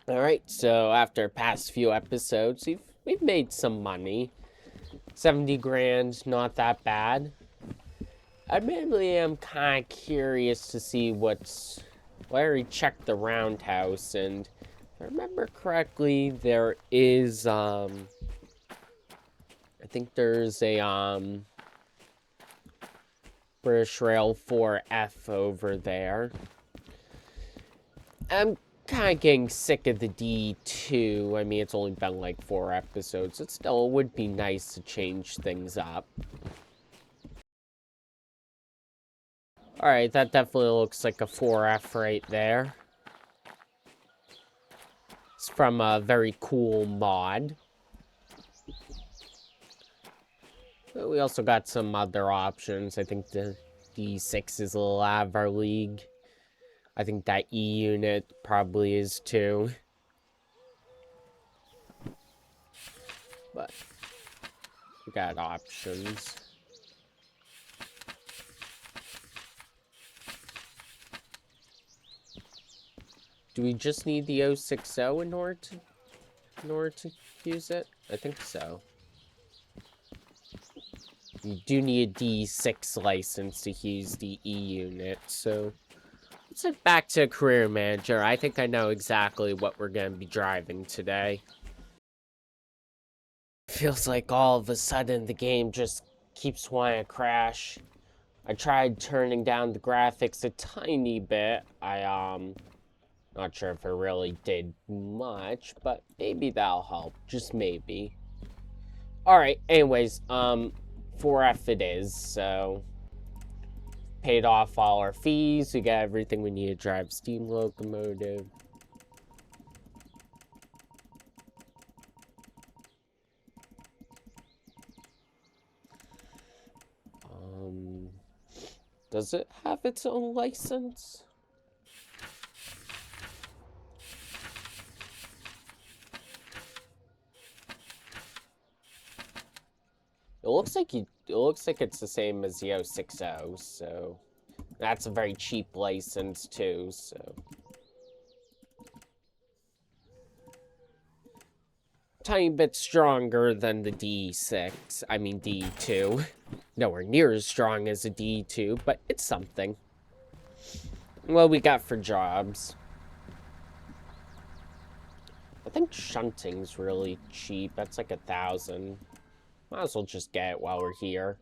Alright, so after past few episodes, we've made some money. 70 grand, not that bad. I really am kind of curious to see what's... Well, I already checked the roundhouse, and if I remember correctly, there is, I think there's a, British Rail 4F over there. I'm kind of getting sick of the D2. I mean, it's only been like 4 episodes. It still would be nice to change things up. Alright, that definitely looks like a 4F right there. It's from a very cool mod. But we also got some other options. I think the D6 is a little out of our league. I think that E unit probably is too. But we got options. Do we just need the 060 in order to use it? I think so. You do need a D6 license to use the E unit, so let's head back to Career Manager. I think I know exactly what we're going to be driving today. Feels like all of a sudden the game just keeps wanting to crash. I tried turning down the graphics a tiny bit. Not sure if it really did much, but maybe that'll help. Just maybe. Alright, anyways, 4F it is, so... Paid off all our fees. We got everything we need to drive steam locomotive. Does it have its own license? It looks like it's the same as the 060, so that's a very cheap license too, so tiny bit stronger than the D6. I mean D2. Nowhere near as strong as a D2, but it's something. What we got for jobs? I think shunting's really cheap. That's like 1,000. Might as well just get it while we're here.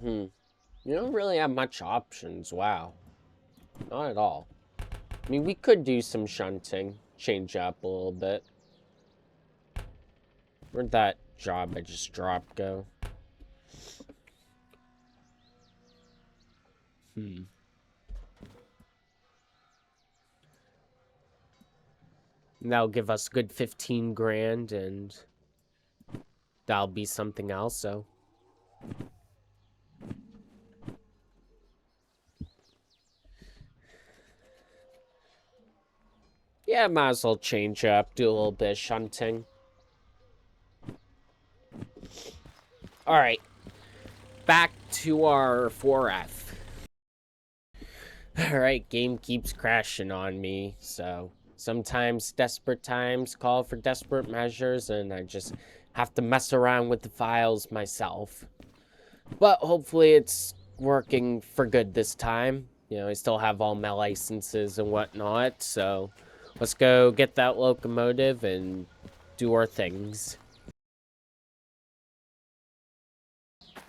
You don't really have much options. Wow. Not at all. I mean, we could do some shunting. Change up a little bit. Where'd that job I just dropped go? That'll give us a good 15 grand, and that'll be something else, so... Yeah, might as well change up, do a little bit of shunting. Alright. Back to our 4F. Alright, game keeps crashing on me, so... Sometimes desperate times call for desperate measures, and I just have to mess around with the files myself. But hopefully it's working for good this time. You know, I still have all my licenses and whatnot, so let's go get that locomotive and do our things.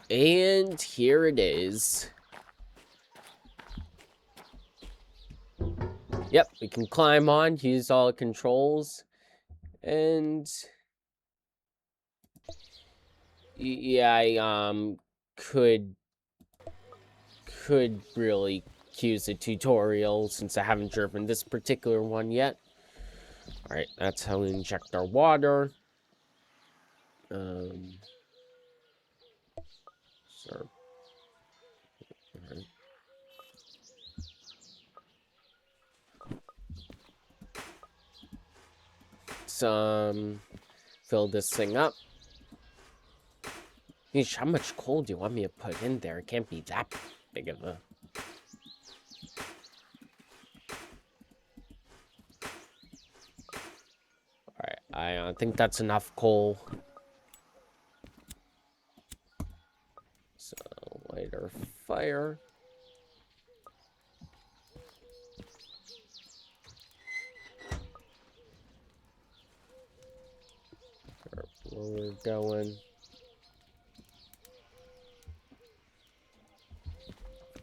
And here it is. Yep, we can climb on, use all the controls, and yeah, I could really could use a tutorial since I haven't driven this particular one yet. Alright, that's how we inject our water. So, alright. Fill this thing up. Yeesh, how much coal do you want me to put in there? It can't be that big of a... Alright, I think that's enough coal. So, light our fire. Where we're going.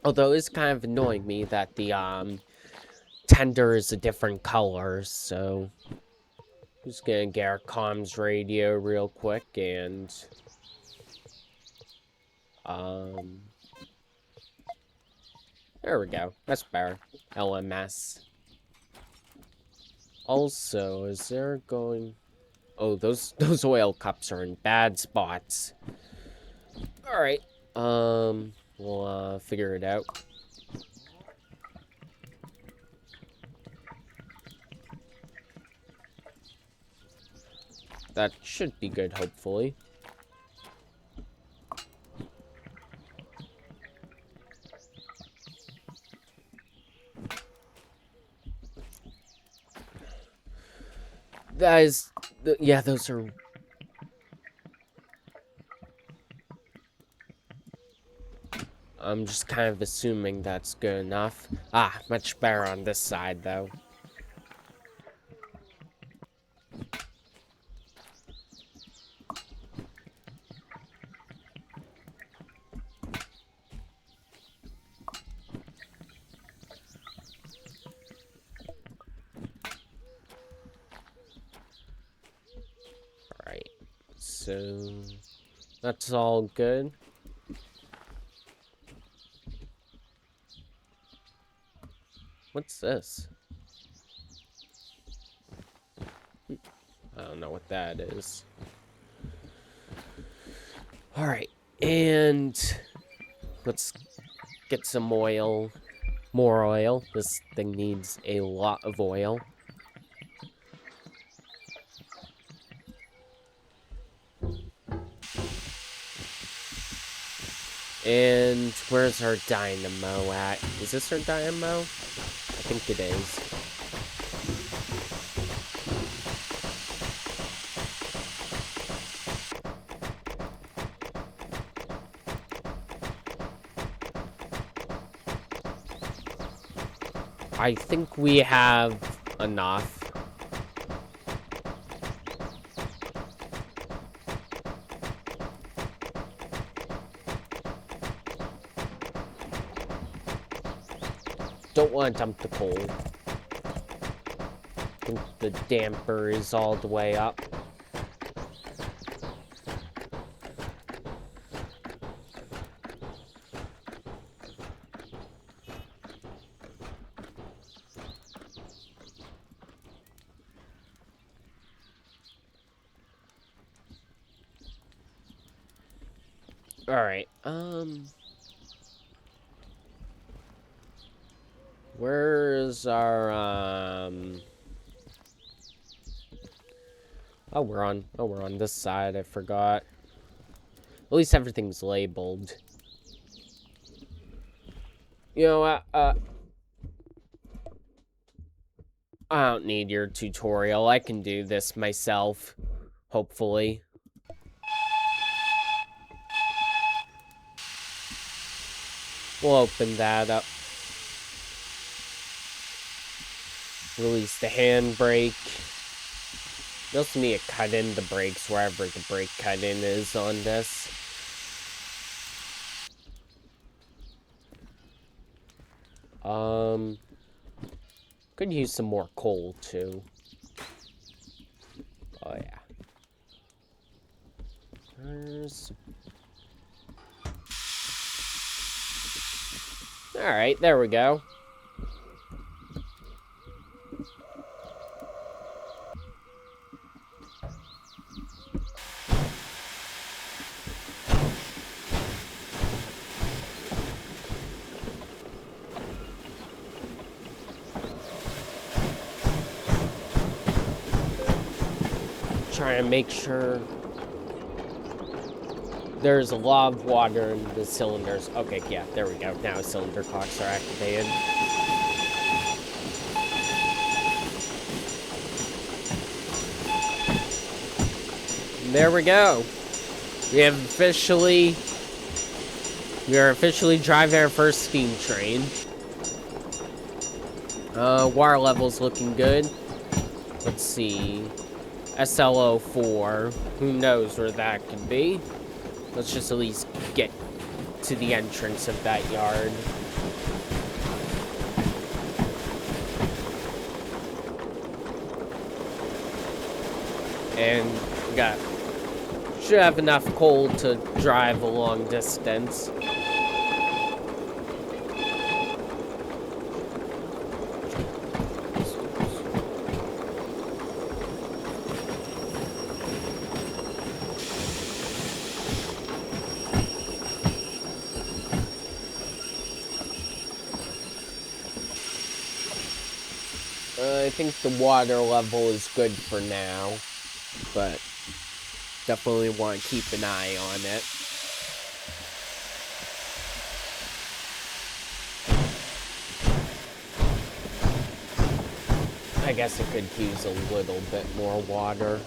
Although it's kind of annoying me that the tender is a different color, so just gonna get our comms radio real quick and there we go. That's better. LMS. Also, is there going... Oh, those oil cups are in bad spots. Alright. We'll figure it out. That should be good, hopefully. That is... Yeah, those are... I'm just kind of assuming that's good enough. Ah, much better on this side, though. Alright, so that's all good. What's this? I don't know what that is. Alright, and let's get some oil. More oil. This thing needs a lot of oil. And where's our dynamo at? Is this our dynamo? I think it is. I think we have enough. Don't want to dump the coal. I think the damper is all the way up. Alright, where's our, Oh, we're on this side, I forgot. At least everything's labeled. You know what, I don't need your tutorial. I can do this myself, hopefully. We'll open that up. Release the handbrake. You also need to cut in the brakes wherever the brake cut-in is on this. Could use some more coal, too. Oh, yeah. Alright, there we go. try and make sure there's a lot of water in the cylinders. Okay, yeah, there we go. Now cylinder clocks are activated. There we go. We are officially driving our first steam train. Water level's looking good. Let's see. SLO4. Who knows where that could be? Let's just at least get to the entrance of that yard. And we should have enough coal to drive a long distance. I think the water level is good for now, but definitely want to keep an eye on it. I guess it could use a little bit more water.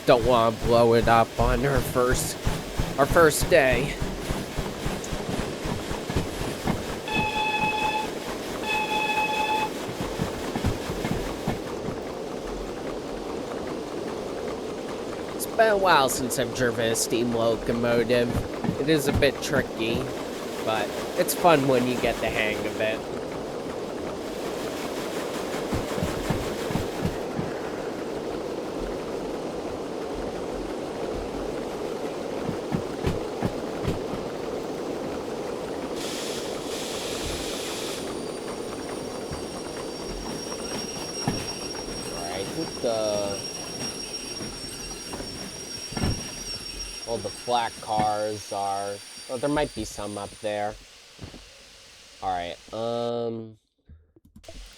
Don't want to blow it up on our first day. It's been a while since I've driven a steam locomotive. It is a bit tricky, but it's fun when you get the hang of it. All the flat cars are... Oh, there might be some up there. Alright, I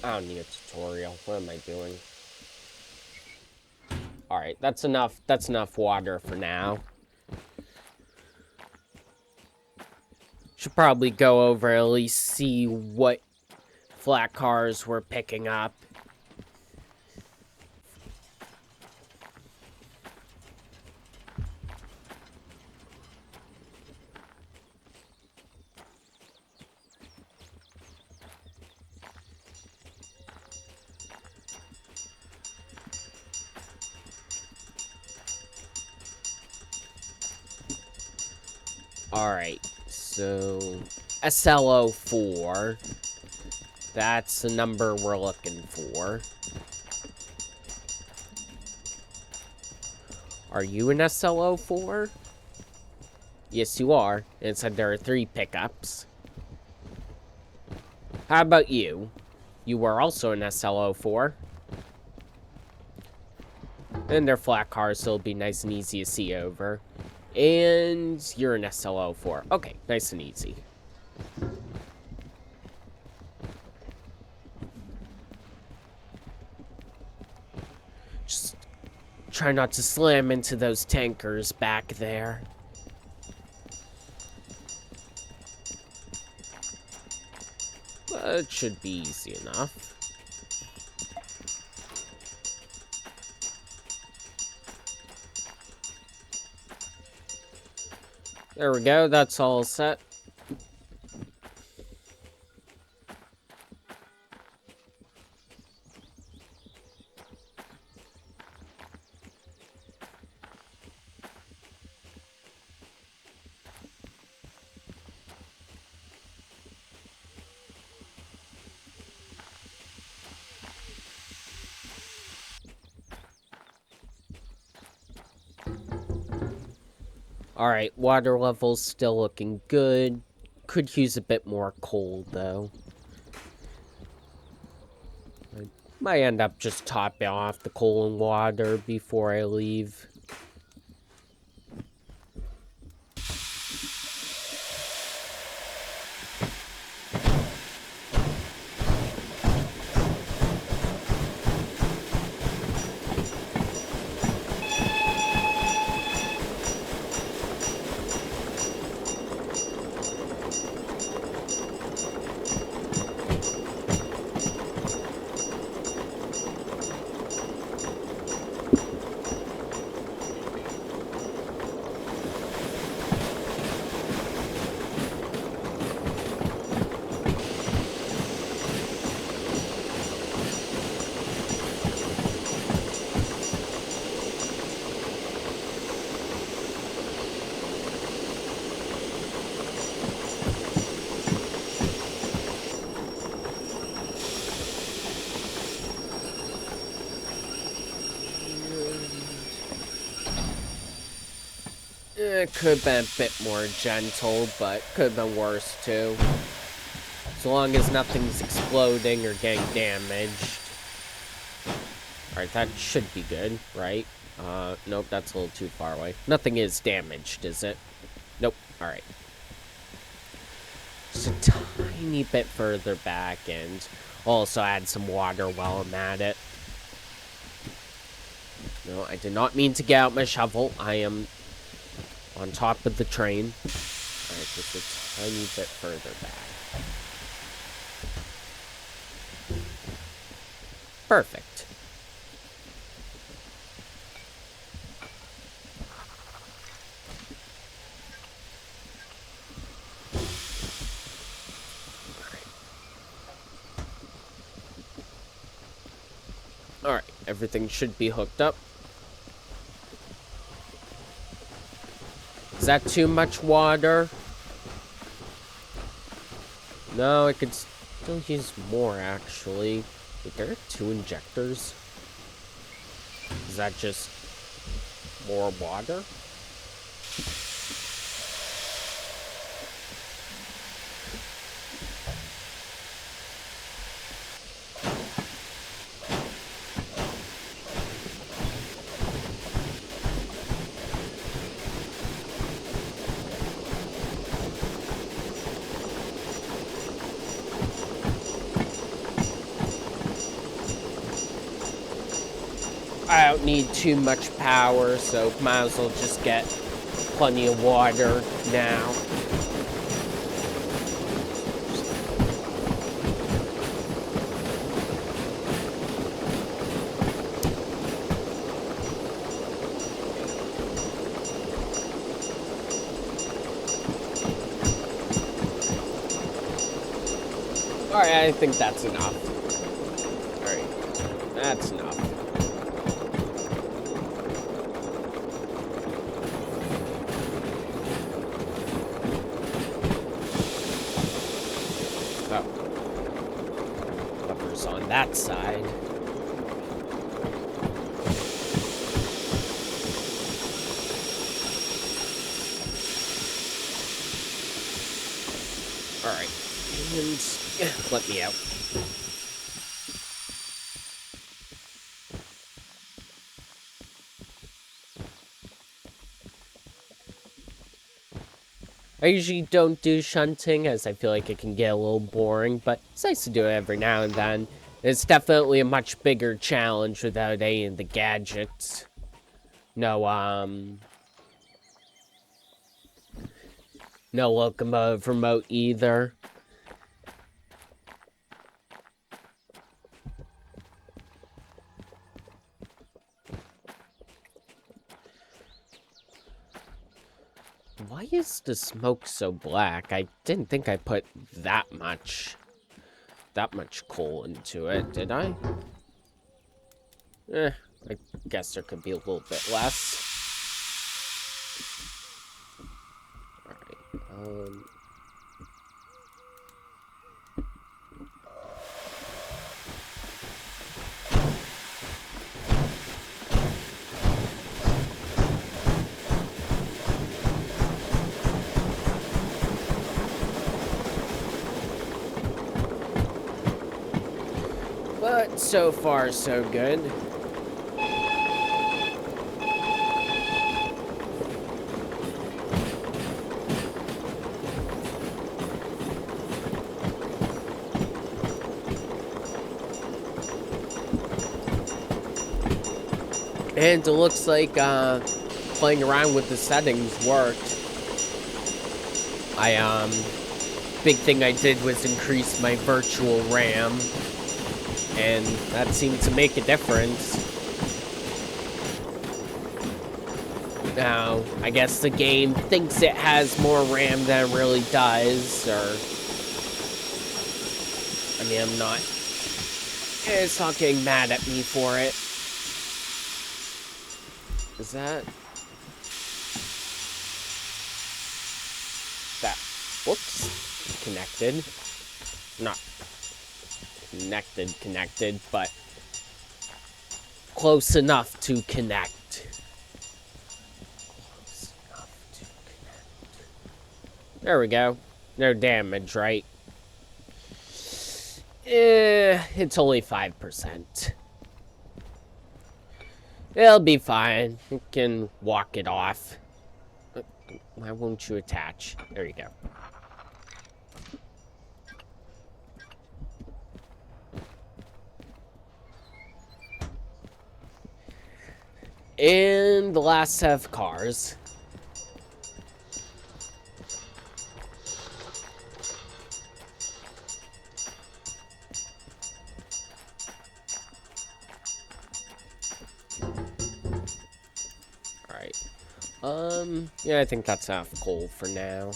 don't need a tutorial. What am I doing? Alright, that's enough water for now. Should probably go over at least see what flat cars we're picking up. Alright, so SLO4, that's the number we're looking for. Are you an SLO4? Yes, you are. It said there are 3 pickups. How about you? You were also an SLO4. And they're flat cars, so it'll be nice and easy to see over. And you're an SLO4. Okay, nice and easy. Just try not to slam into those tankers back there. It should be easy enough. There we go, that's all set. Alright, water level's still looking good. Could use a bit more coal, though. I might end up just topping off the coal and water before I leave. It could have been a bit more gentle, but could have been worse too. As long as nothing's exploding or getting damaged. Alright, that should be good, right? Nope, that's a little too far away. Nothing is damaged, is it? Nope, alright. Just a tiny bit further back, and also add some water while I'm at it. No, I did not mean to get out my shovel. I am on top of the train. Alright, just a tiny bit further back. Perfect. Alright, everything should be hooked up. Is that too much water? No, I could still use more, actually. Wait, there are 2 injectors? Is that just more water? I don't need too much power, so might as well just get plenty of water now. Alright, I think that's enough. Alright, that's enough. On that side. Alright, and let me out. I usually don't do shunting, as I feel like it can get a little boring, but it's nice to do it every now and then. It's definitely a much bigger challenge without any of the gadgets. No locomotive remote either. Why is the smoke so black? I didn't think I put that much coal into it, did I? I guess there could be a little bit less. Alright, but so far, so good. And it looks like playing around with the settings worked. Big thing I did was increase my virtual RAM, and that seemed to make a difference. Now, I guess the game thinks it has more RAM than it really does, or... I mean, I'm not... It's not getting mad at me for it. Is that... That... Whoops. Connected. Not connected, but close enough to connect. Close enough There we go. No damage, right? It's only 5%. It'll be fine. You can walk it off. Why won't you attach? There you go. And the last set of cars. Alright. Yeah, I think that's enough coal for now.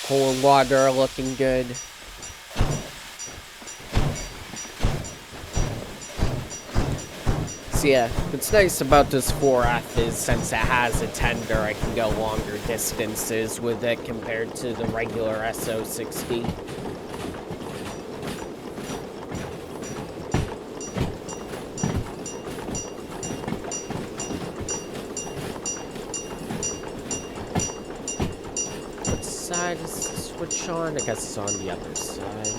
Coal and water are looking good. So yeah, what's nice about this 4F is since it has a tender, I can go longer distances with it compared to the regular SO60. What side is the switch on? I guess it's on the other side.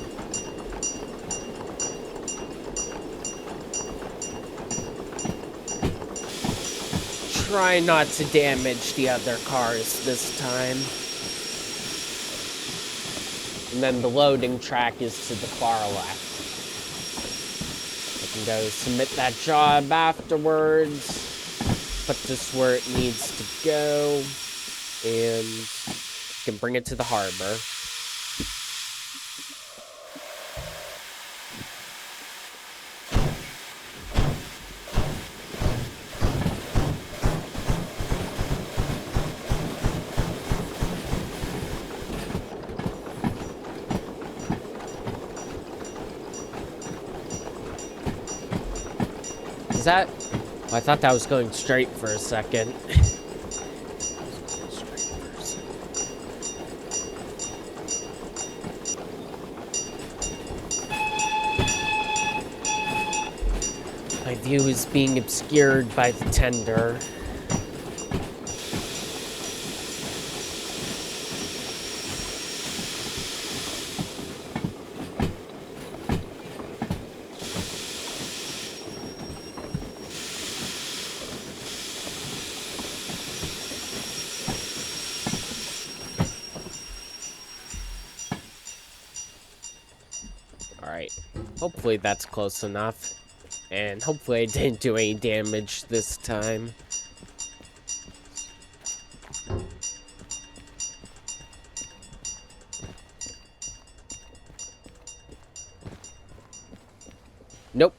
Try not to damage the other cars this time. And then the loading track is to the far left. I can go submit that job afterwards. Put this where it needs to go. And can bring it to the harbor. Is that? Oh, I thought that was going straight for a second. My view is being obscured by the tender. Alright, hopefully that's close enough. And hopefully I didn't do any damage this time. Nope.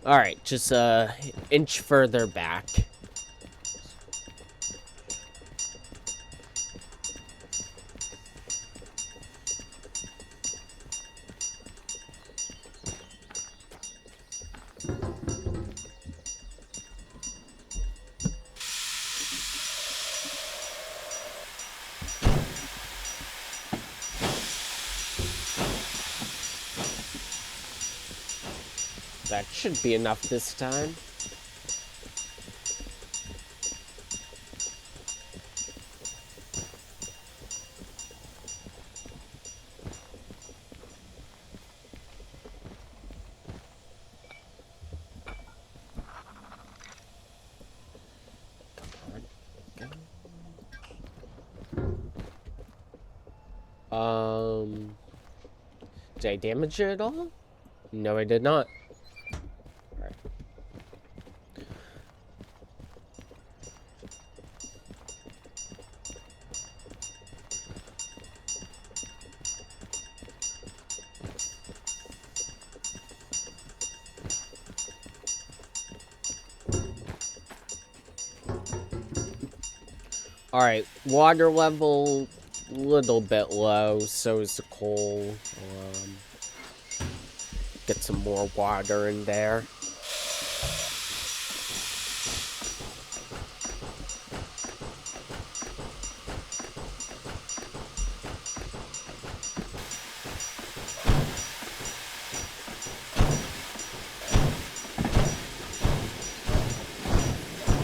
Alright, just an inch further back. That should be enough this time. Did I damage it at all? No, I did not. Alright, water level little bit low, so is the coal. Get some more water in there.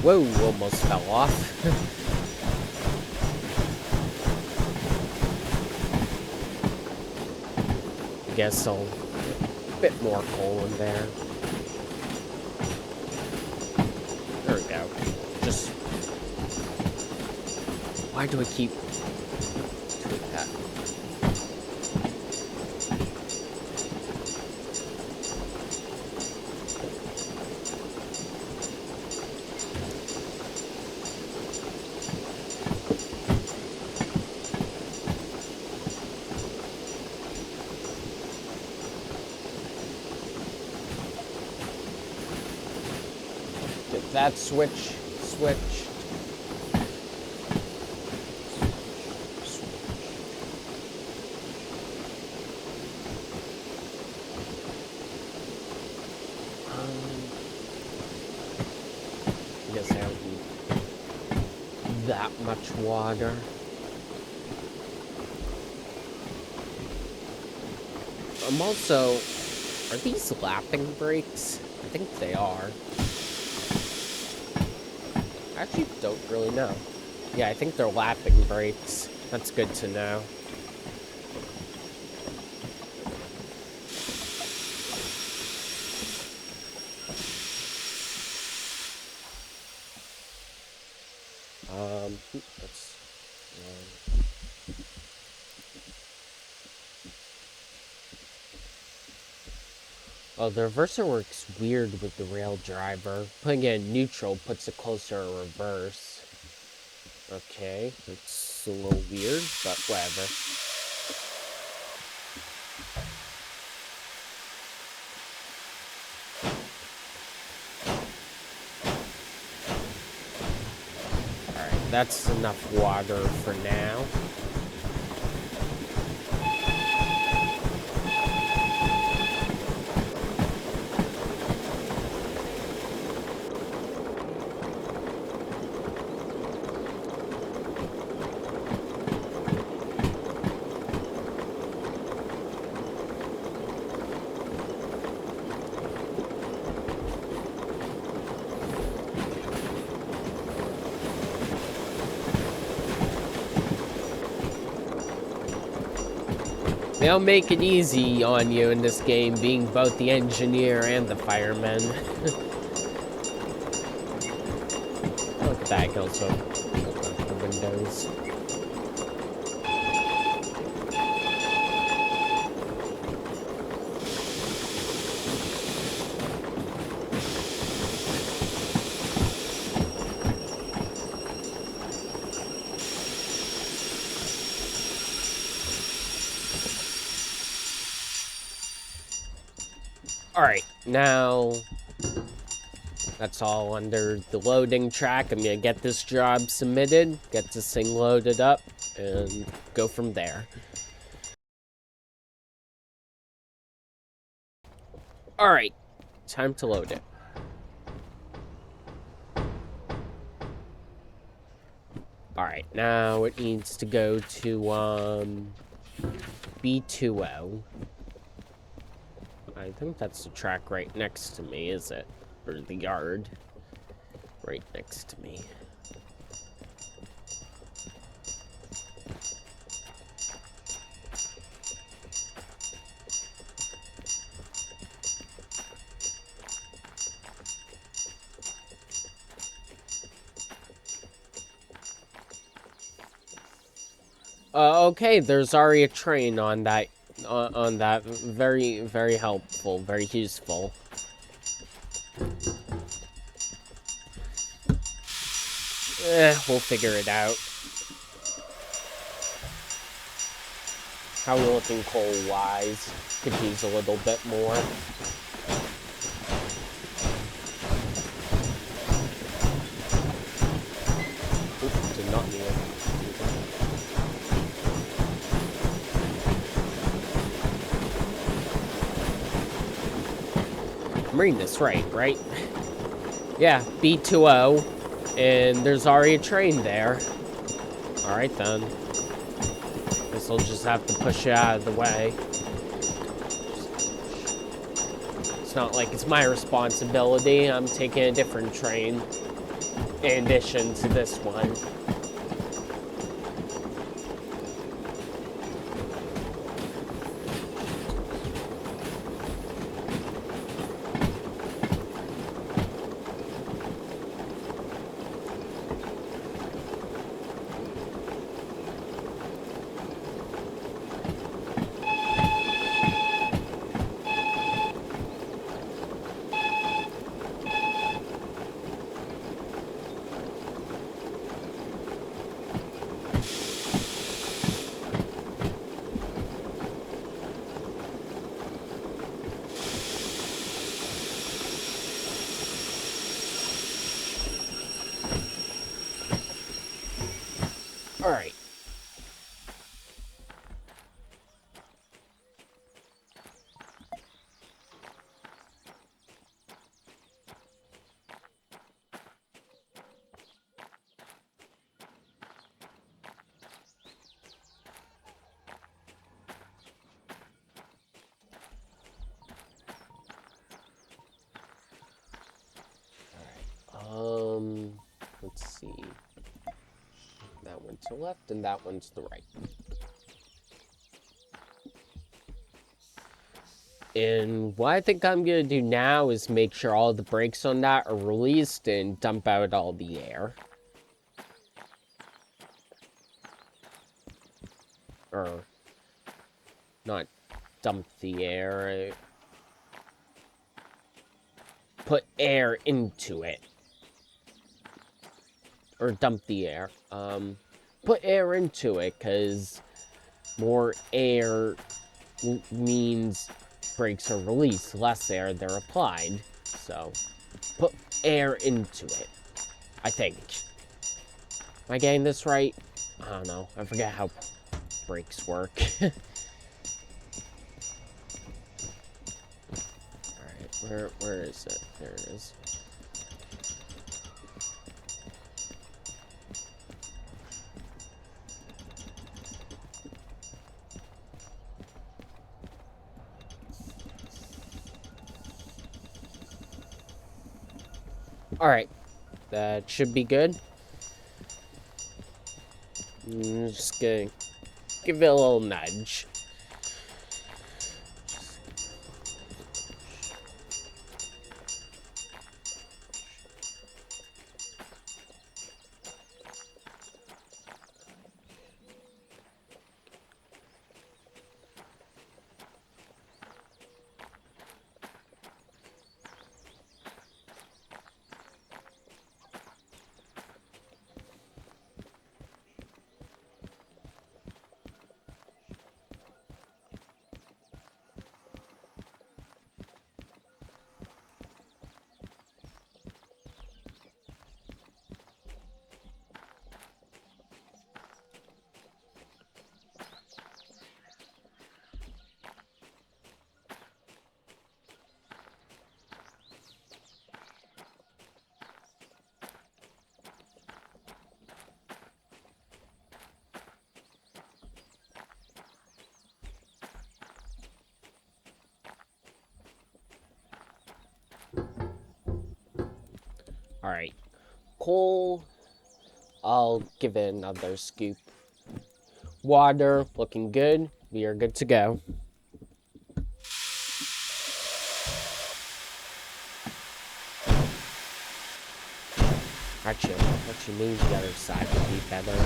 Whoa, almost fell off. I guess I'll bit more coal in there. There we go. Just why do I keep doing that? Get that switch. I guess I don't need that much water. I'm also... Are these lapping brakes? I think they are. I actually don't really know. Yeah, I think they're lapping brakes. That's good to know. That's... Oh, the reverser works weird with the rail driver. Putting it in neutral puts it closer to reverse. Okay, that's a little weird, but whatever. Alright, that's enough water for now. They don't make it easy on you in this game, being both the engineer and the fireman. Look at that, I can also open up the windows. Alright, now that's all under the loading track. I'm gonna get this job submitted, get this thing loaded up, and go from there. Alright, time to load it. Alright, now it needs to go to, B20. I think that's the track right next to me, is it? Or the yard right next to me. Okay, there's already a train on that. On that, very, very helpful, very useful. We'll figure it out. How are we looking coal-wise? Could use a little bit more. Oops, did not need it. I'm reading this right? Yeah, B20, and there's already a train there. Alright then. Guess I'll just have to push it out of the way. It's not like it's my responsibility. I'm taking a different train. in addition to this one. Alright. Let's see. That one to the left and that one to the right. And what I think I'm gonna do now is make sure all the brakes on that are released and dump out all the air. Or, not dump the air. Put air into it. Or dump the air. Put air into it, because more air means brakes are released. Less air, they're applied. So, put air into it. I think. Am I getting this right? I don't know. I forget how brakes work. Alright, where is it? There it is. Alright, that should be good. I'm just gonna give it a little nudge. Alright, coal, I'll give it another scoop. Water, looking good. We are good to go. Actually, maybe the other side would be better.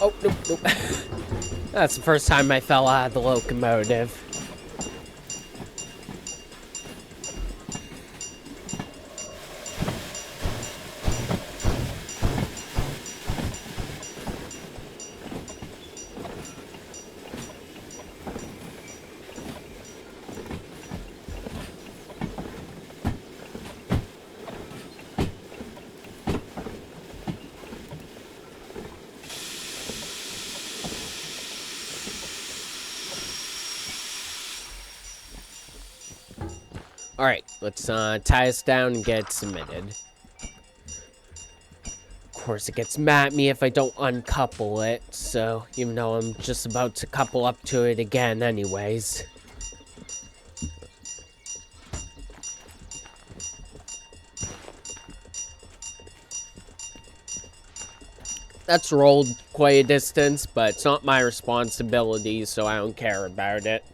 Oh, nope. That's the first time I fell out of the locomotive. Alright, let's tie us down and get it submitted. Of course, it gets mad at me if I don't uncouple it, so even though I'm just about to couple up to it again anyways. That's rolled quite a distance, but it's not my responsibility, so I don't care about it.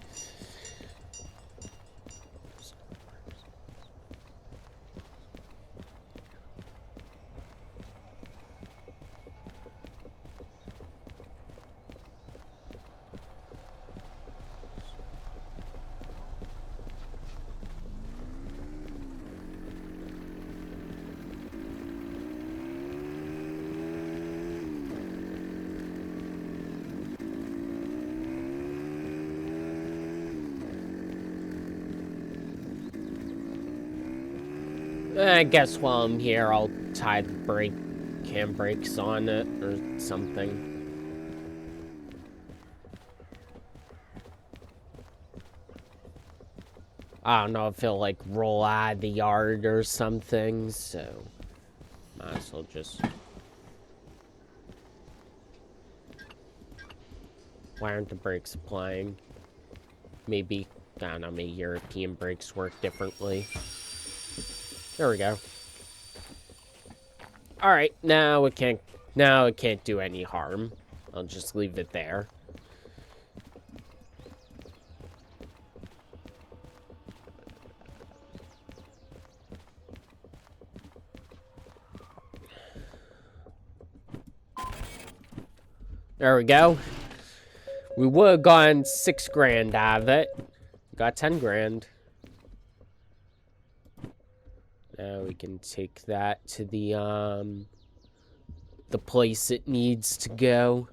I guess while I'm here, I'll tie the handbrakes on it or something. I don't know if it'll like roll out of the yard or something, so might as well just. Why aren't the brakes applying? Maybe, I don't know, maybe European brakes work differently. There we go. Alright, now it can't do any harm. I'll just leave it there. There we go. We would have gotten 6 grand out of it. Got 10 grand. Now we can take that to the place it needs to go.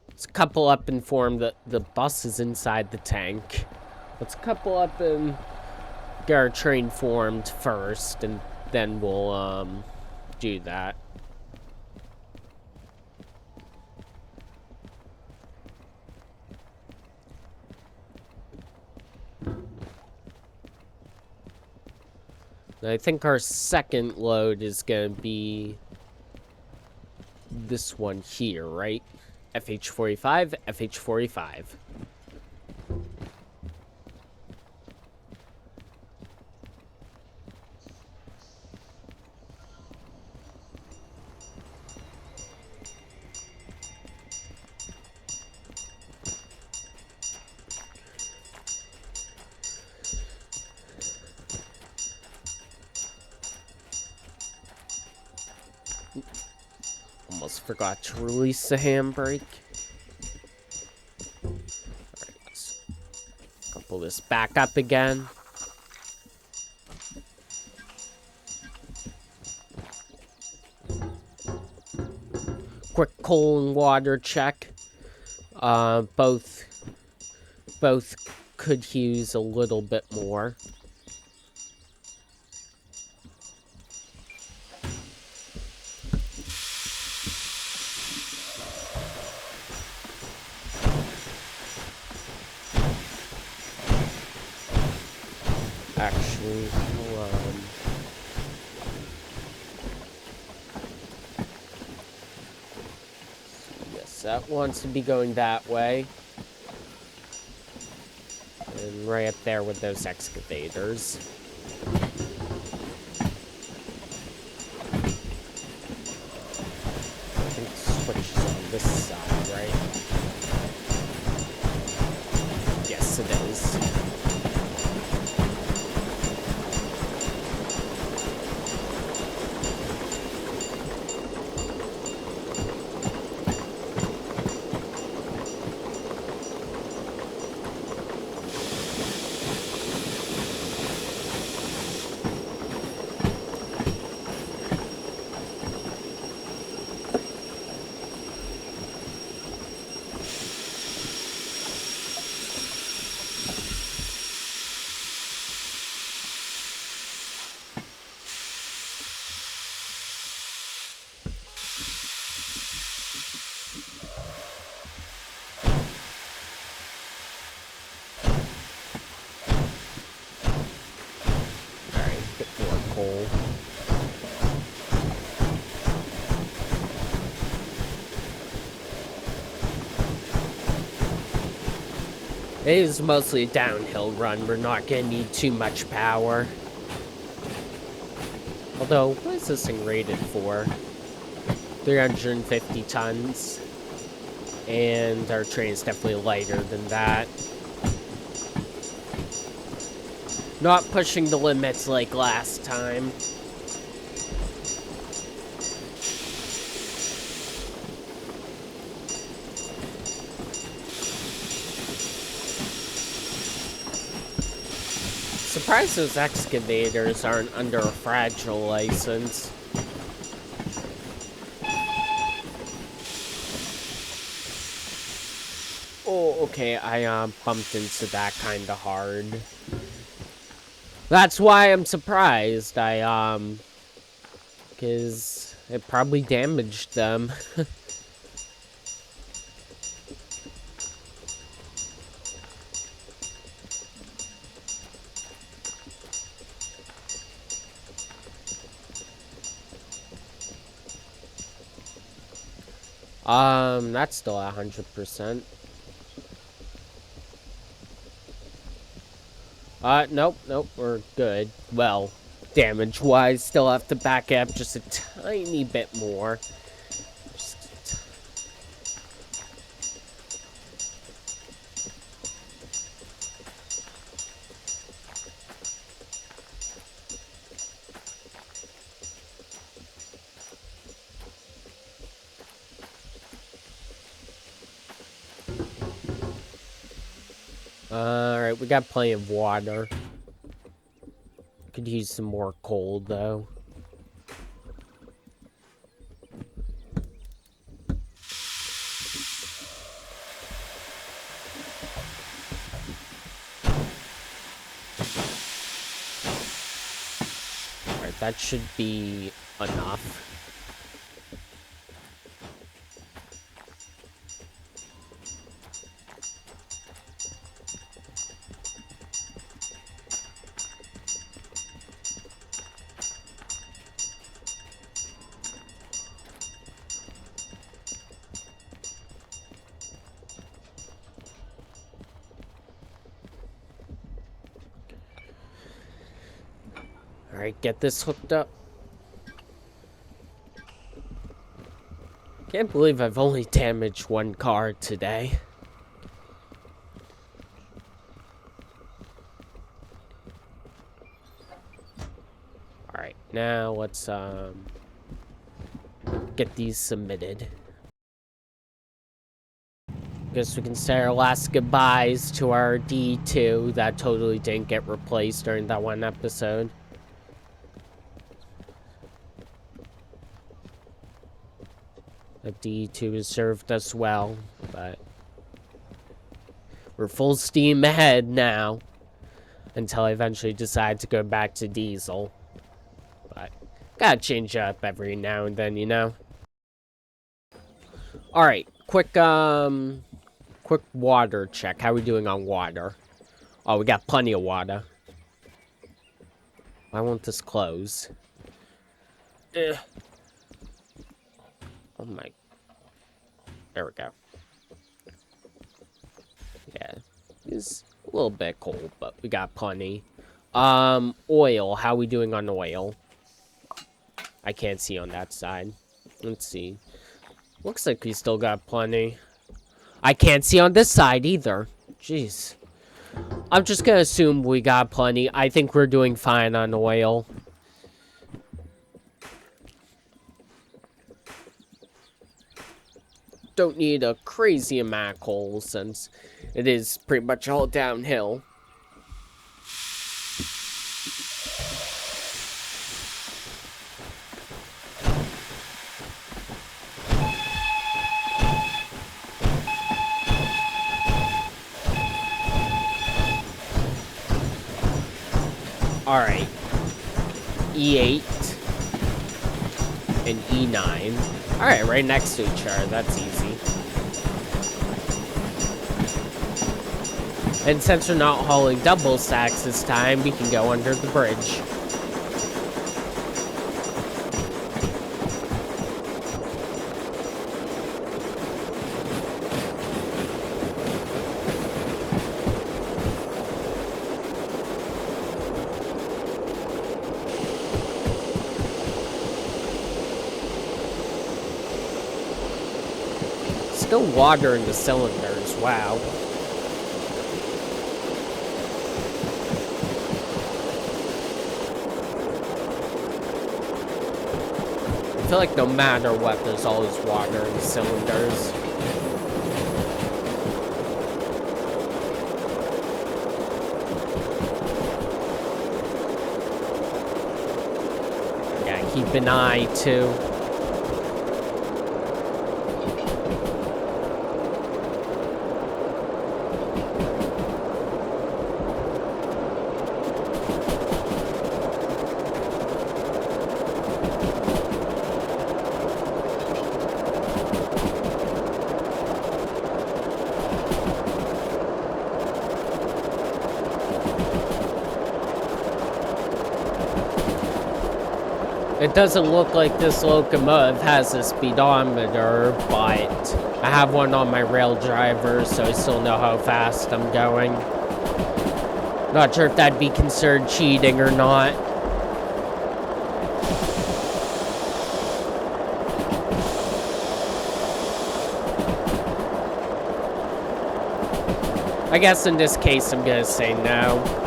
Let's couple up and form the bus is inside the tank. Let's couple up and get our train formed first, and then we'll do that. I think our second load is going to be this one here, right? FH45, FH45. Almost forgot to release the handbrake. Alright, let's couple this back up again. Quick coal and water check. Both could use a little bit more. Actually, hold on. Yes, that wants to be going that way. And right up there with those excavators. I think the switch is on this side, right? Yes, it is. coal. It is mostly a downhill run. We're not gonna need too much power. Although, what is this thing rated for? 350 tons. And our train is definitely lighter than that. Not pushing the limits like last time. Surprised those excavators aren't under a fragile license. Oh, okay, I bumped into that kind of hard. That's why I'm surprised. Because it probably damaged them. That's still 100%. Nope, we're good. Well, damage-wise, still have to back up just a tiny bit more. Alright, we got plenty of water. Could use some more coal, though. Alright, that should be enough. Alright, get this hooked up. Can't believe I've only damaged one car today. Alright, now let's get these submitted. Guess we can say our last goodbyes to our D2 that totally didn't get replaced during that one episode. The D2 has served us well, but we're full steam ahead now until I eventually decide to go back to diesel. But gotta change up every now and then, you know. Alright, quick water check. How are we doing on water? Oh, we got plenty of water. Why won't this close? Ugh. Oh my. There we go. Yeah. It's a little bit cold, but we got plenty. Oil. How are we doing on oil? I can't see on that side. Let's see. Looks like we still got plenty. I can't see on this side either. Jeez. I'm just gonna assume we got plenty. I think we're doing fine on oil. Don't need a crazy amount of coal since it is pretty much all downhill. Alright. E8 and E9. Alright, right next to each other. That's easy. And since we're not hauling double stacks this time, we can go under the bridge. Still water in the cylinders, wow. I feel like no matter what, there's always water in the cylinders. Yeah, keep an eye too. It doesn't look like this locomotive has a speedometer, but I have one on my rail driver, so I still know how fast I'm going. Not sure if that'd be considered cheating or not. I guess in this case, I'm gonna say no.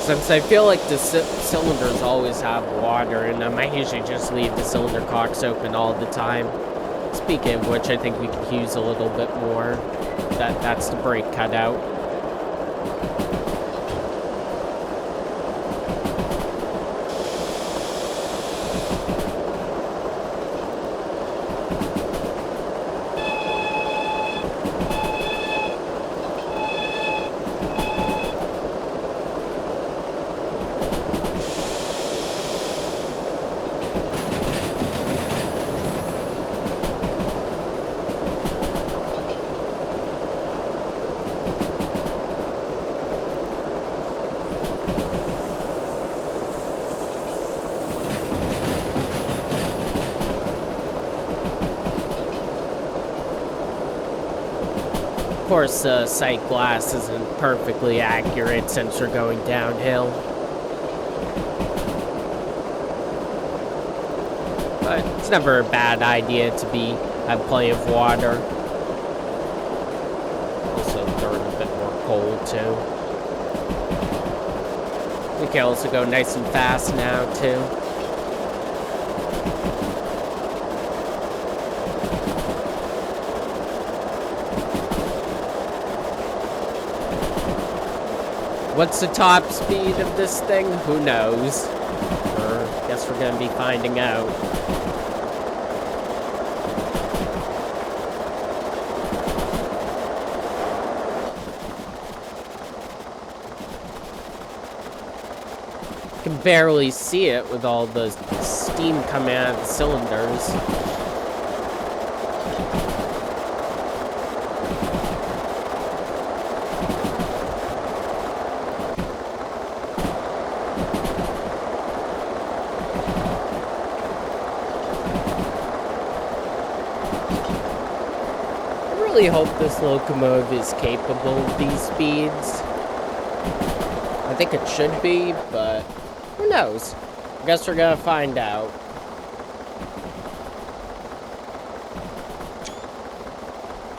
Since I feel like the cylinders always have water in them, I usually just leave the cylinder cocks open all the time. Speaking of which, I think we could use a little bit more. That's the brake cutout. Of course, the sight glass isn't perfectly accurate since we're going downhill. But it's never a bad idea to have plenty of water. Also, throw a bit more coal too. We can also go nice and fast now too. What's the top speed of this thing? Who knows? Guess we're gonna be finding out. You can barely see it with all the steam coming out of the cylinders. I really hope this locomotive is capable of these speeds. I think it should be, but who knows? I guess we're gonna find out.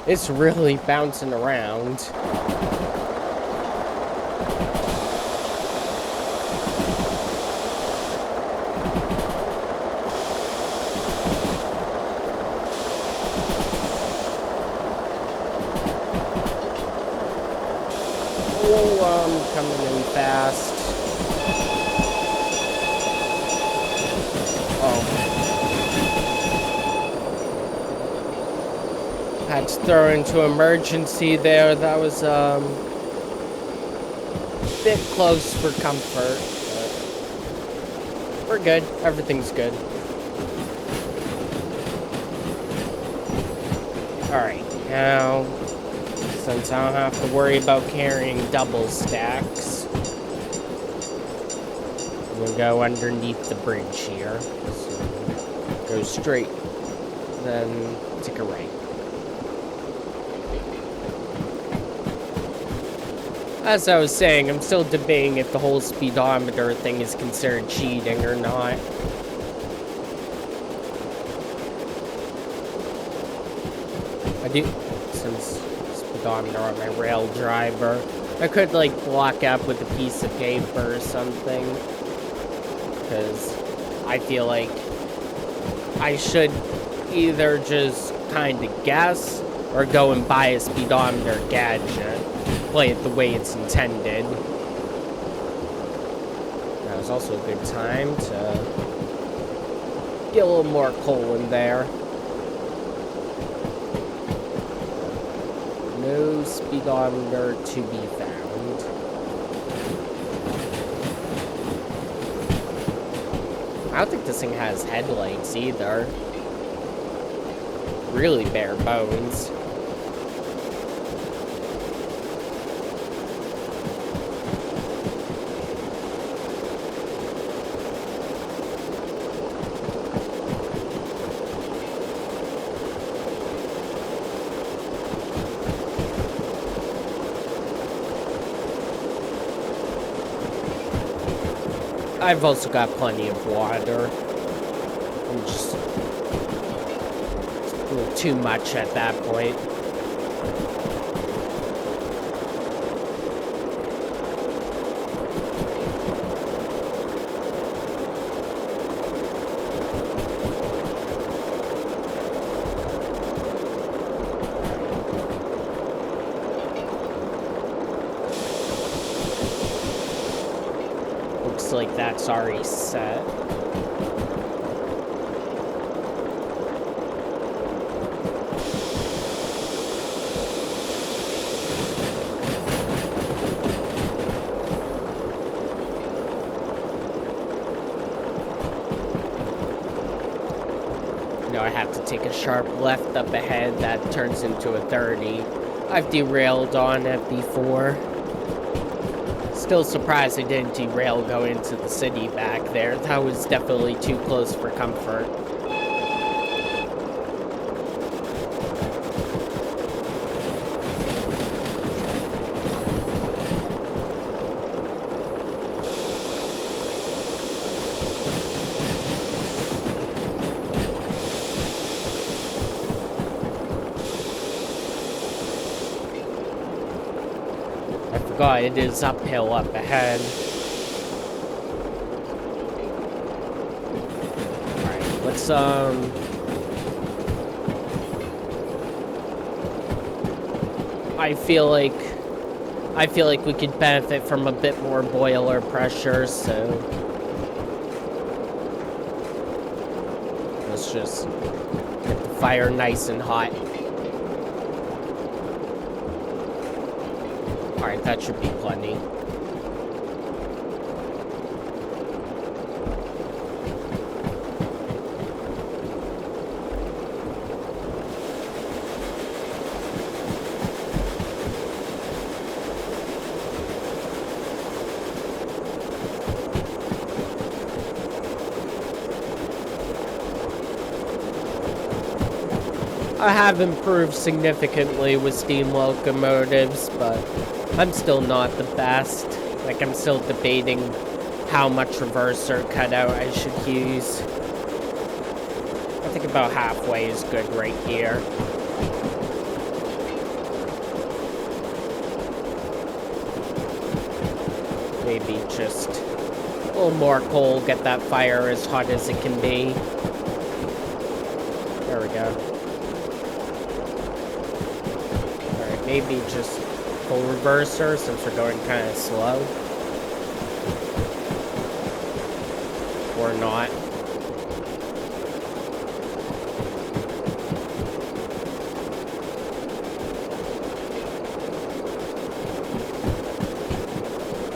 It's really bouncing around. Coming in fast. Oh. Had to throw into emergency there. That was a bit close for comfort, but we're good. Everything's good. Alright, now since I don't have to worry about carrying double stacks, We'll go underneath the bridge here. So go straight, then take a right. As I was saying, I'm still debating if the whole speedometer thing is considered cheating or not. I do, since speedometer on my rail driver, I could like block up with a piece of paper or something, because I feel like I should either just kind of guess or go and buy a speedometer gadget, play it the way it's intended. That was also a good time to get a little more coal in there. No speedometer to be found. I don't think this thing has headlights either. Really bare bones. I've also got plenty of water. I'm just a little too much at that point. Like that's already set. Now I have to take a sharp left up ahead that turns into a 30. I've derailed on it before. Still surprised I didn't derail going into the city back there. That was definitely too close for comfort. God, it is uphill up ahead. Alright, let's I feel like we could benefit from a bit more boiler pressure, so let's just get the fire nice and hot. Alright, that should be plenty. I have improved significantly with steam locomotives, but I'm still not the best. Like, I'm still debating how much reverser cutout I should use. I think about halfway is good right here. Maybe just a little more coal, get that fire as hot as it can be. There we go. Alright, maybe just full reverser since we're going kind of slow. Or not.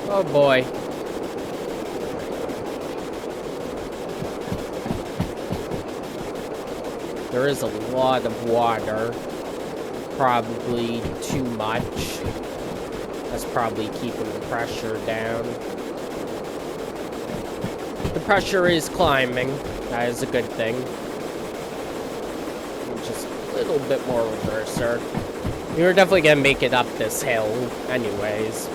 Oh boy. There is a lot of water. Probably too much. That's probably keeping the pressure down. The pressure is climbing. That is a good thing. Just a little bit more reverser. We were definitely gonna make it up this hill anyways.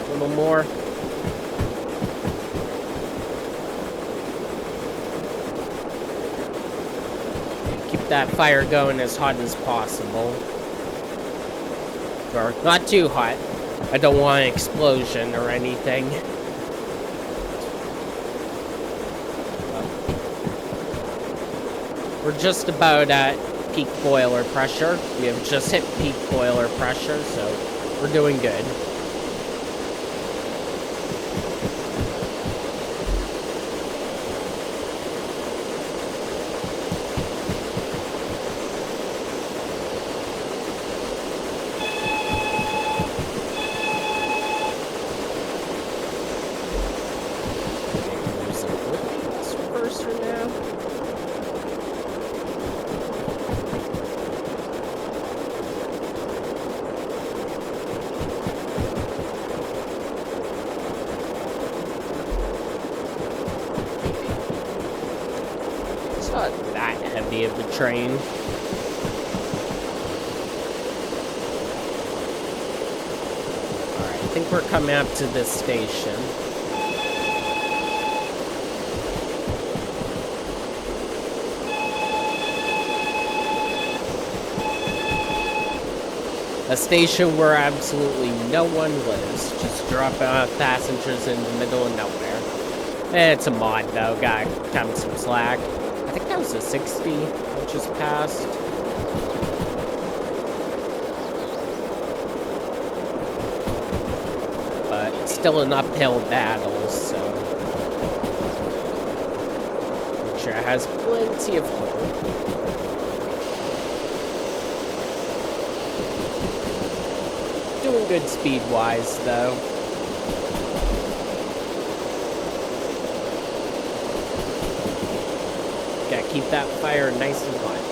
A little more. Keep that fire going as hot as possible. Or not too hot. I don't want an explosion or anything. We're just about at peak boiler pressure. We have just hit peak boiler pressure, so we're doing good. Not that heavy of a train. Alright, I think we're coming up to this station. A station where absolutely no one lives. Just dropping off passengers in the middle of nowhere. It's a mod though, gotta cut him some slack. I think that was a 60 that just passed. But it's still an uphill battle, so I'm sure it has plenty of hope. Doing good speed-wise, though. Gotta keep that fire nice and hot.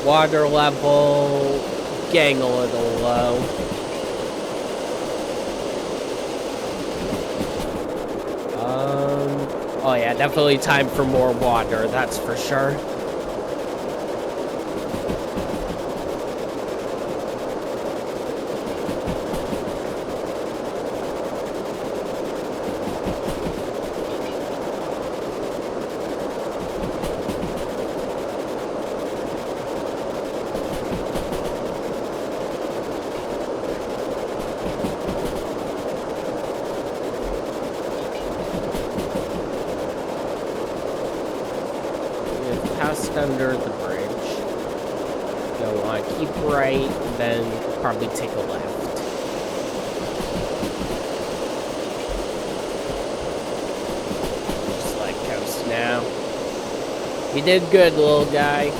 Water level getting a little low. Oh yeah, definitely time for more water, that's for sure. Under the bridge. You'll want to keep right, then probably take a left. Just like coast now. You did good, little guy.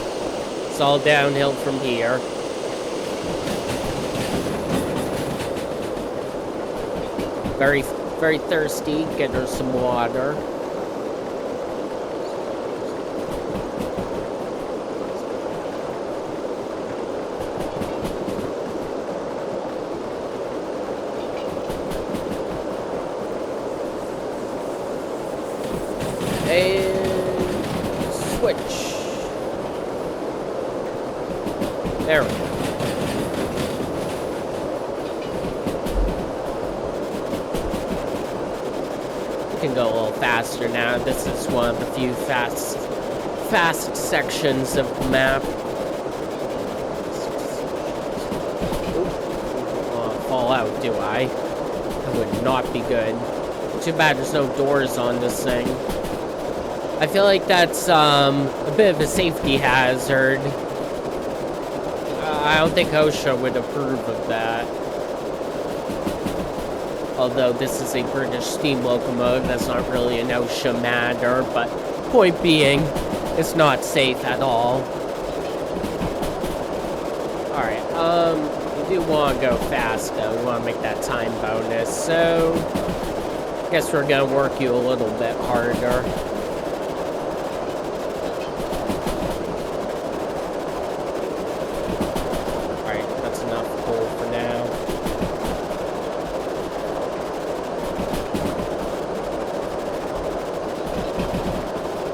It's all downhill from here. Very, very thirsty. Get her some water. And switch. There we go. We can go a little faster now. This is one of the few fast sections of the map. Fall out, do I? That would not be good. Too bad there's no doors on this thing. I feel like that's a bit of a safety hazard. I don't think OSHA would approve of that. Although this is a British steam locomotive, that's not really an OSHA matter, but point being, it's not safe at all. Alright, we do want to go fast though. We want to make that time bonus, so I guess we're gonna work you a little bit harder.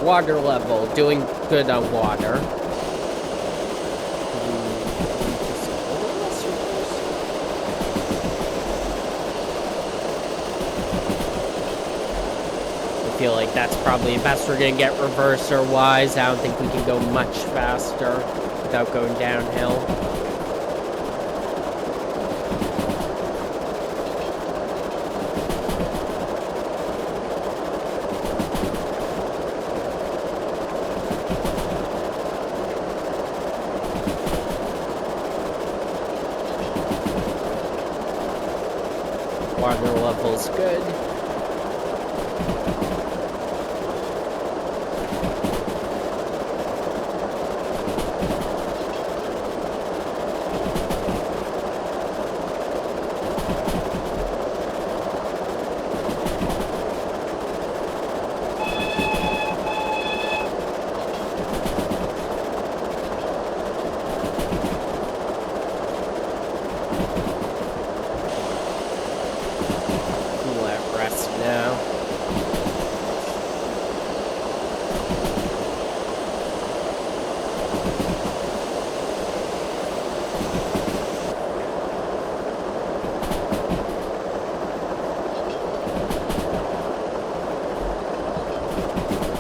Water level, doing good on water. I feel like that's probably the best we're gonna get reverser-wise. I don't think we can go much faster without going downhill. Water level's good.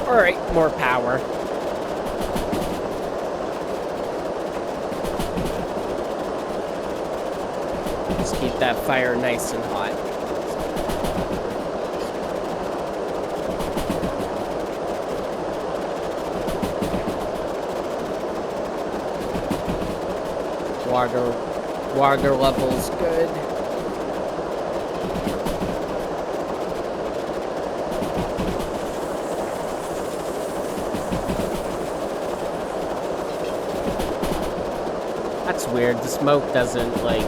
Alright, more power. Just keep that fire nice and hot. Water level's good. That's weird. The smoke doesn't, like...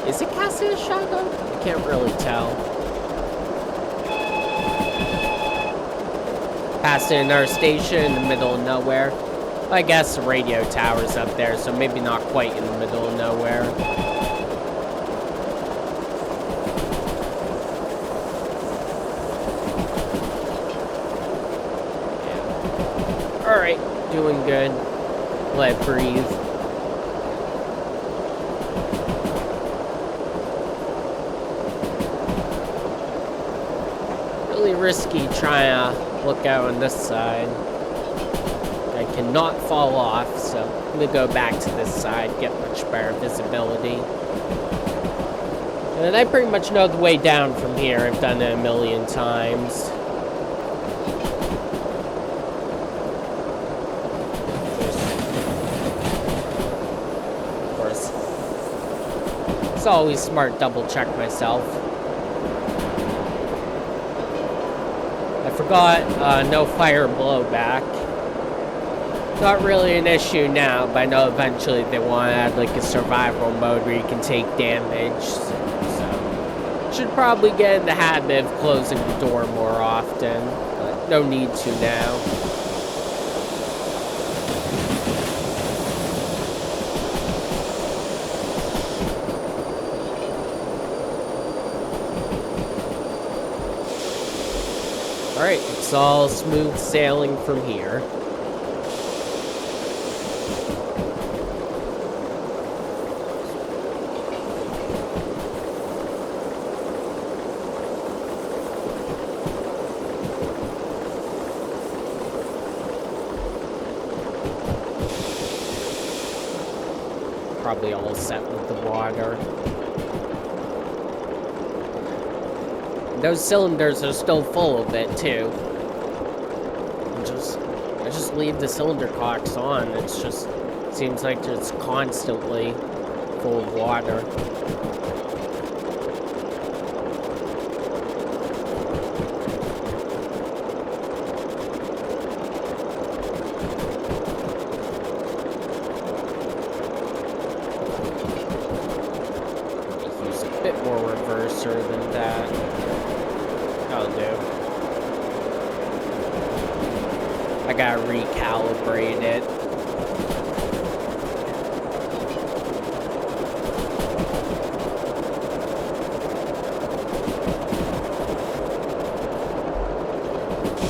Is it casting a shotgun? I can't really tell. Passing our station in the middle of nowhere. I guess the radio tower's up there, so maybe not quite in the middle of nowhere. Yeah. Alright, doing good. Let it breathe. Really risky trying to look out on this side. I cannot fall off, so I'm gonna go back to this side, get much better visibility. And I pretty much know the way down from here. I've done it a million times. Of course, it's always smart double check myself. I forgot no fire blowback. Not really an issue now, but I know eventually they want to add like a survival mode where you can take damage. So, should probably get in the habit of closing the door more often, but no need to now. Alright, it's all smooth sailing from here. Probably all set with the water. Those cylinders are still full of it too. I just leave the cylinder cocks on. It's just seems like it's constantly full of water. More reverser than that. That'll do. I gotta recalibrate it.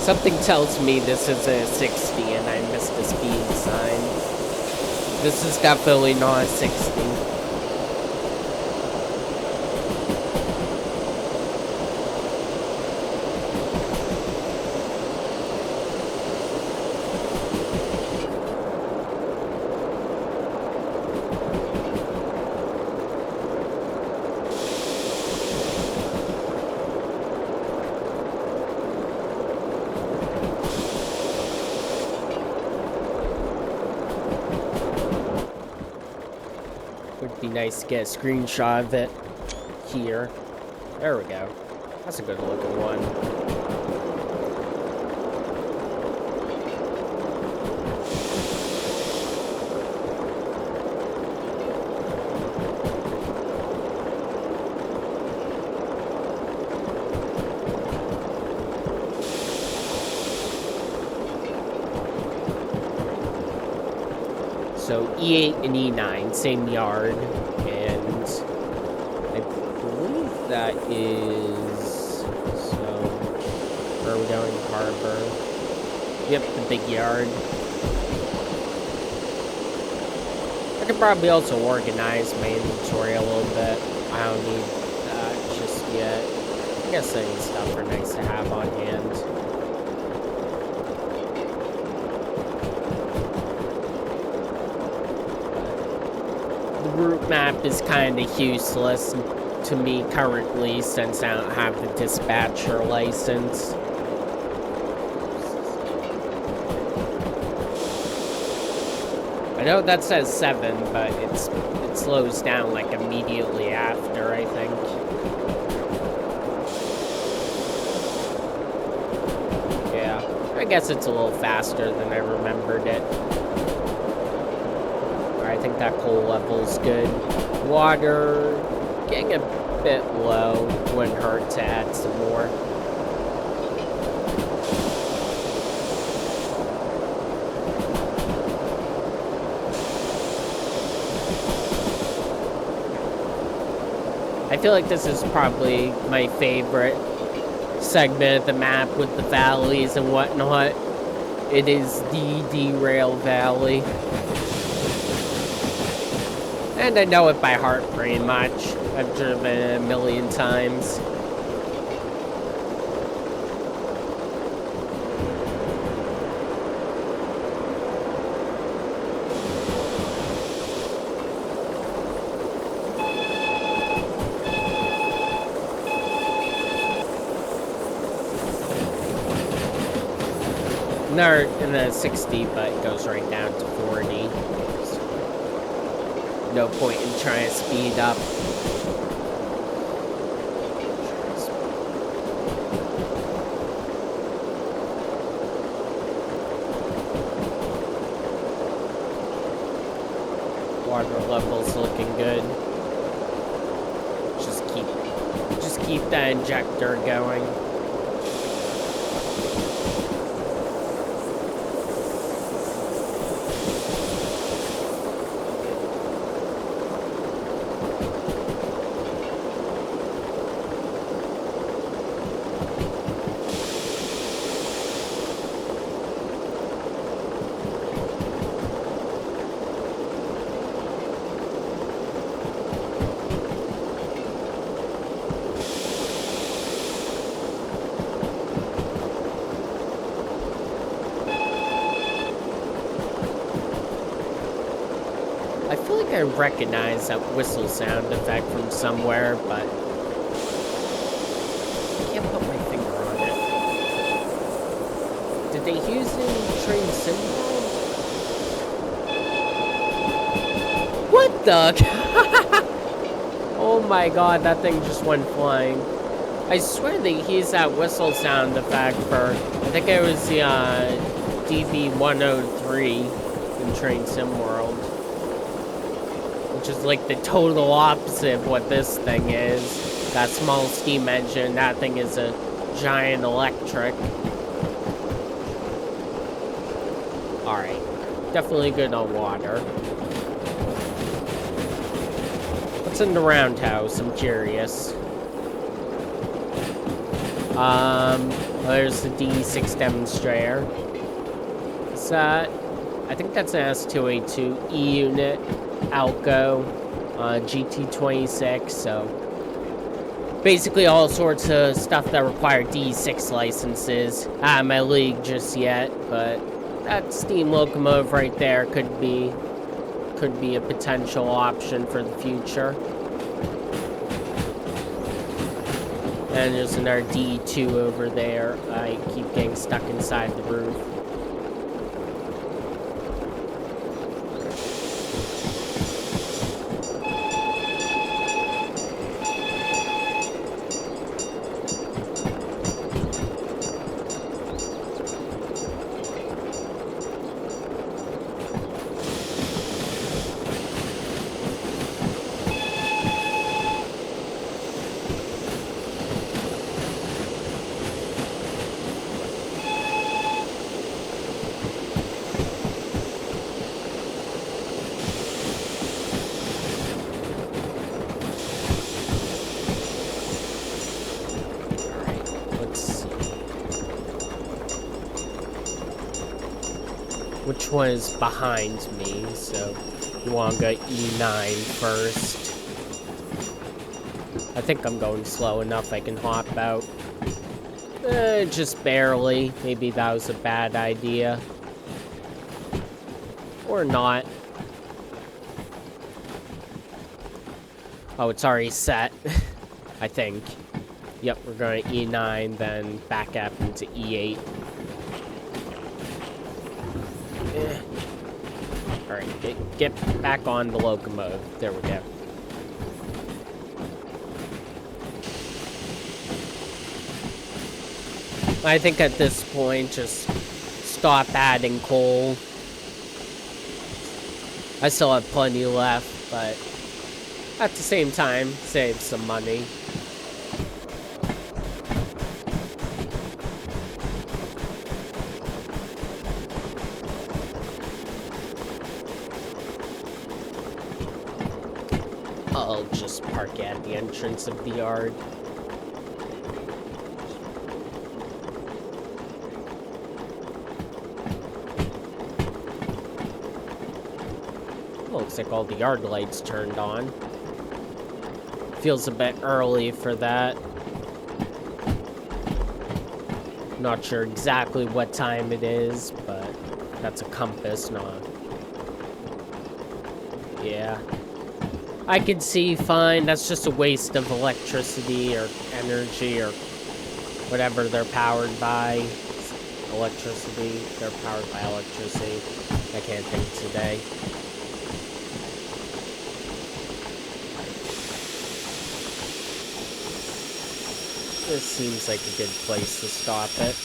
Something tells me this is a 60 and I missed the speed sign. This is definitely not a 60. Would be nice to get a screenshot of it here. There we go. That's a good looking one. So E8 and E9, same yard, and I believe that is, so, where are we going? Harbor. Yep, the big yard. I could probably also organize my inventory a little bit. I don't need that just yet. I guess any stuff are nice to have on hand. Route map is kind of useless to me currently since I don't have the dispatcher license. I know that says 7, but it slows down like immediately after, I think. Yeah, I guess it's a little faster than I remembered it. I think that coal level's good. Water getting a bit low. Wouldn't hurt to add some more. I feel like this is probably my favorite segment of the map with the valleys and whatnot. It is the Derail Valley. And I know it by heart pretty much. I've driven it a million times. Another in the 60, but it goes right down to 40. No point in trying to speed up. Water level's looking good. Just keep that injector going. I feel like I recognize that whistle sound effect from somewhere, but I can't put my finger on it. Did they use it in Train Sim World? What the? Oh my god, that thing just went flying. I swear they used that whistle sound effect for, I think it was the DB103 in Train Sim World. Which is like the total opposite of what this thing is. That small steam engine, that thing is a giant electric. Alright, definitely good on water. What's in the roundhouse? I'm curious. There's the D6 demonstrator. Is that... I think that's an S282 E unit, Alco, GT26, so... Basically all sorts of stuff that require D6 licenses. I haven't my league just yet, but that steam locomotive right there could be a potential option for the future. And there's another D2 over there. I keep getting stuck inside the roof. Which one is behind me, so you want to go E9 first. I think I'm going slow enough I can hop out. Just barely. Maybe that was a bad idea. Or not. Oh, it's already set. I think. Yep, we're going to E9, then back up into E8. Alright, get back on the locomotive. There we go. I think at this point, just stop adding coal. I still have plenty left, but at the same time, save some money. I'll just park at the entrance of the yard. Looks like all the yard lights turned on. Feels a bit early for that. Not sure exactly what time it is, but that's a compass, not... Yeah. I can see fine. That's just a waste of electricity or energy or whatever they're powered by. Electricity. They're powered by electricity. I can't think today. This seems like a good place to stop it.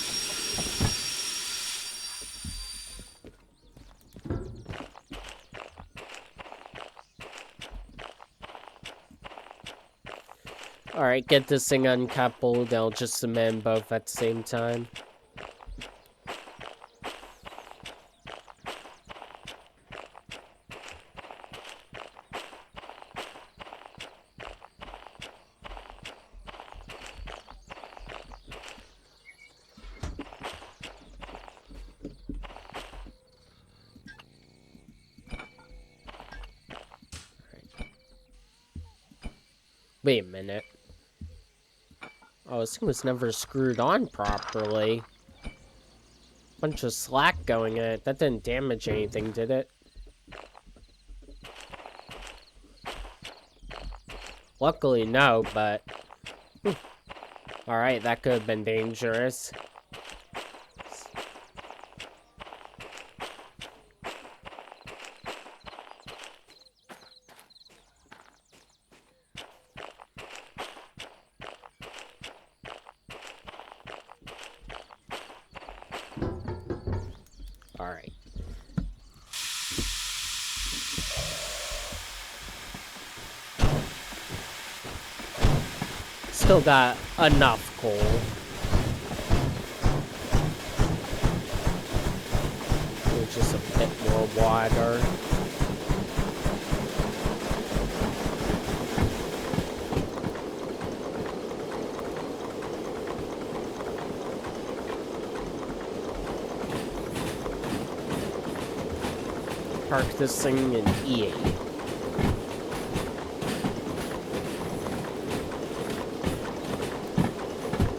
Alright, get this thing uncoupled. I'll just cement both at the same time. Wait a minute. Oh, this thing was never screwed on properly. Bunch of slack going in it. That didn't damage anything, did it? Luckily, no, but... Alright, that could have been dangerous. Alright. Still got enough coal. Just a bit more water. park this thing in E8.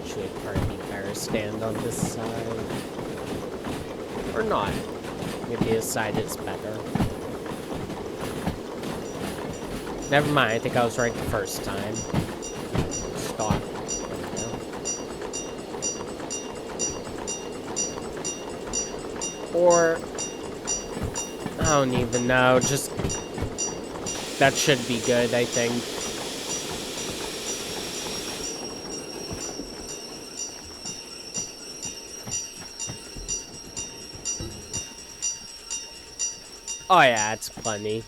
Should probably be better stand on this side. Or not. Maybe this side is better. Never mind, I think I was right the first time. Stop. Or, I don't even know, just, that should be good, I think. Oh yeah, it's plenty.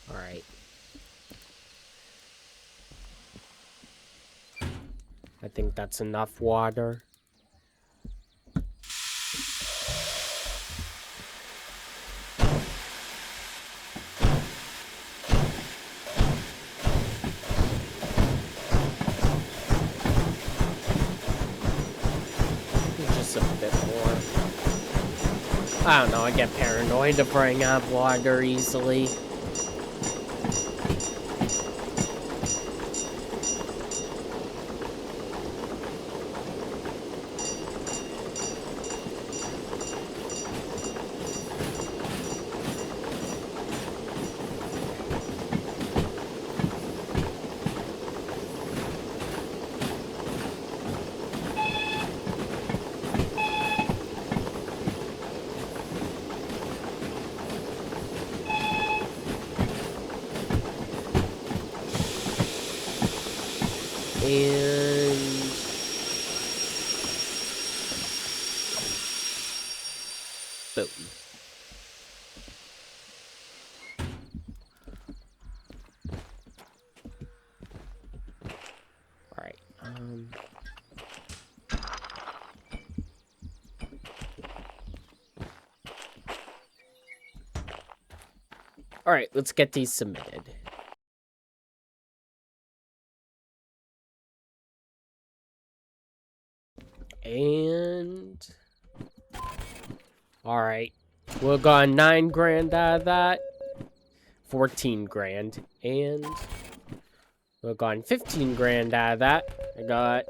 Alright. I think that's enough water. Just a bit more. I don't know, I get paranoid if running out of water easily. And boom. All right. All right, let's get these submitted. And all right, we'll got 9 grand out of that. 14 grand, and we'll got 15 grand out of that. I got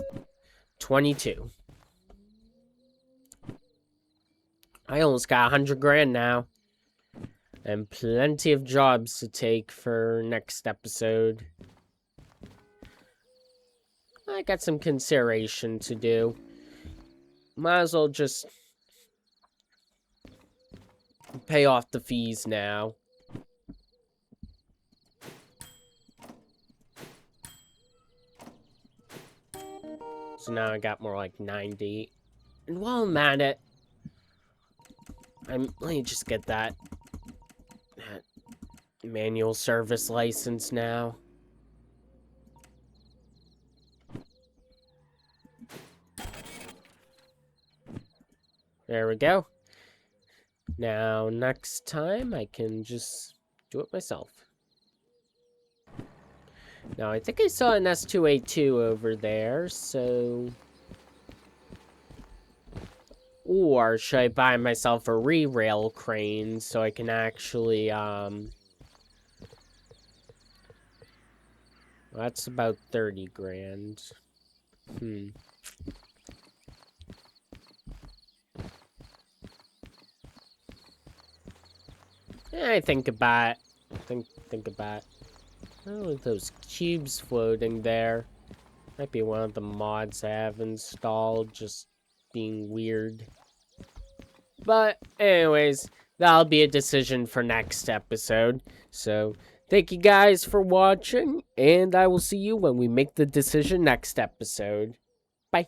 22. I almost got 100 grand now, and plenty of jobs to take for next episode. I got some consideration to do. Might as well just pay off the fees now. So now I got more like 90. And while I'm at it, let me just get that manual service license now. There we go. Now, next time, I can just do it myself. Now, I think I saw an S2A2 over there, so... Or should I buy myself a re-rail crane so I can actually, That's about 30 grand. I think about it. Think about it. Oh, those cubes floating there. Might be one of the mods I have installed, just being weird. But anyways, that'll be a decision for next episode. So, thank you guys for watching, and I will see you when we make the decision next episode. Bye.